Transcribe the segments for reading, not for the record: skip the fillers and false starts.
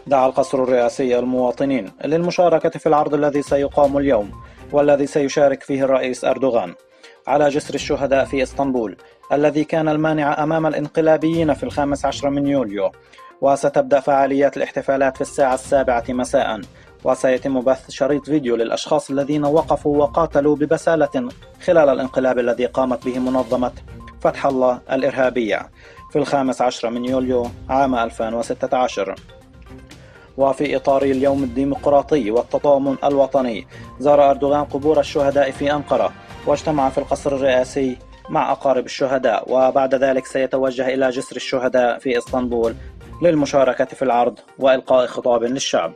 دعا القصر الرئاسي المواطنين للمشاركة في العرض الذي سيقام اليوم، والذي سيشارك فيه الرئيس أردوغان، على جسر الشهداء في إسطنبول، الذي كان المانع أمام الانقلابيين في 15 من يوليو. وستبدأ فعاليات الاحتفالات في الساعة 7 مساء، وسيتم بث شريط فيديو للأشخاص الذين وقفوا وقاتلوا ببسالة خلال الانقلاب الذي قامت به منظمة فتح الله الإرهابية في 15 من يوليو عام 2016. وفي إطار اليوم الديمقراطي والتضامن الوطني، زار أردوغان قبور الشهداء في أنقرة، واجتمع في القصر الرئاسي مع أقارب الشهداء، وبعد ذلك سيتوجه إلى جسر الشهداء في إسطنبول للمشاركة في العرض وإلقاء خطاب للشعب.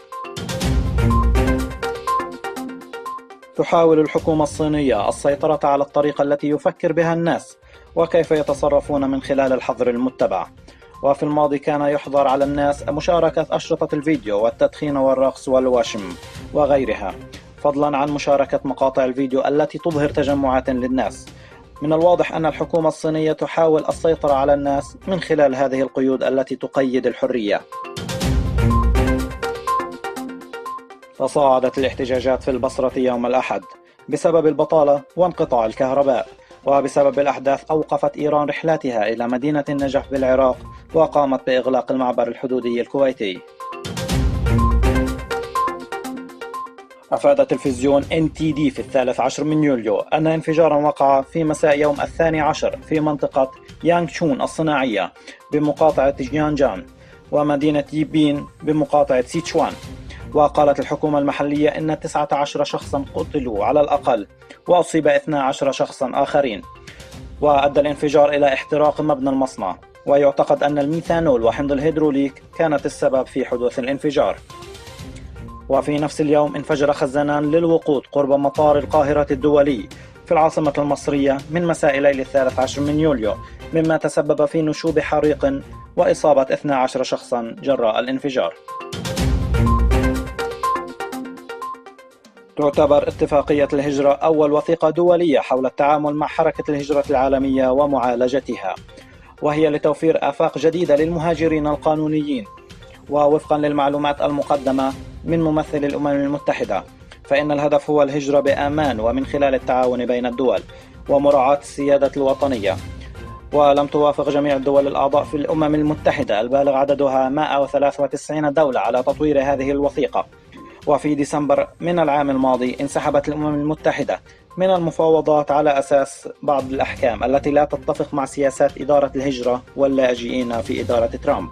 تحاول الحكومة الصينية السيطرة على الطريقة التي يفكر بها الناس وكيف يتصرفون من خلال الحظر المتبع. وفي الماضي كان يحظر على الناس مشاركة أشرطة الفيديو والتدخين والرقص والوشم وغيرها، فضلا عن مشاركة مقاطع الفيديو التي تظهر تجمعات للناس. من الواضح أن الحكومة الصينية تحاول السيطرة على الناس من خلال هذه القيود التي تقيد الحرية. تصاعدت الاحتجاجات في البصرة يوم الأحد بسبب البطالة وانقطاع الكهرباء، وبسبب الأحداث أوقفت إيران رحلاتها إلى مدينة النجف بالعراق، وقامت بإغلاق المعبر الحدودي الكويتي. أفاد تلفزيون NTD في 13 من يوليو أن انفجارا وقع في مساء يوم 12 في منطقة يانغشون الصناعية بمقاطعة جيانجان، ومدينة يبين بمقاطعة سيتشوان. وقالت الحكومة المحلية أن 19 شخصا قتلوا على الأقل، وأصيب 12 شخصا آخرين. وأدى الانفجار إلى احتراق مبنى المصنع، ويعتقد أن الميثانول وحمض الهيدروليك كانت السبب في حدوث الانفجار. وفي نفس اليوم انفجر خزانان للوقود قرب مطار القاهرة الدولي في العاصمة المصرية من مساء ليلة 13 من يوليو، مما تسبب في نشوب حريق وإصابة 12 شخصا جراء الانفجار. تعتبر اتفاقية الهجرة أول وثيقة دولية حول التعامل مع حركة الهجرة العالمية ومعالجتها، وهي لتوفير آفاق جديدة للمهاجرين القانونيين. ووفقا للمعلومات المقدمة من ممثل الأمم المتحدة، فإن الهدف هو الهجرة بأمان ومن خلال التعاون بين الدول ومراعاة السيادة الوطنية. ولم توافق جميع الدول الأعضاء في الأمم المتحدة البالغ عددها 193 دولة على تطوير هذه الوثيقة. وفي ديسمبر من العام الماضي انسحبت الأمم المتحدة من المفاوضات على أساس بعض الأحكام التي لا تتفق مع سياسات إدارة الهجرة واللاجئين في إدارة ترامب.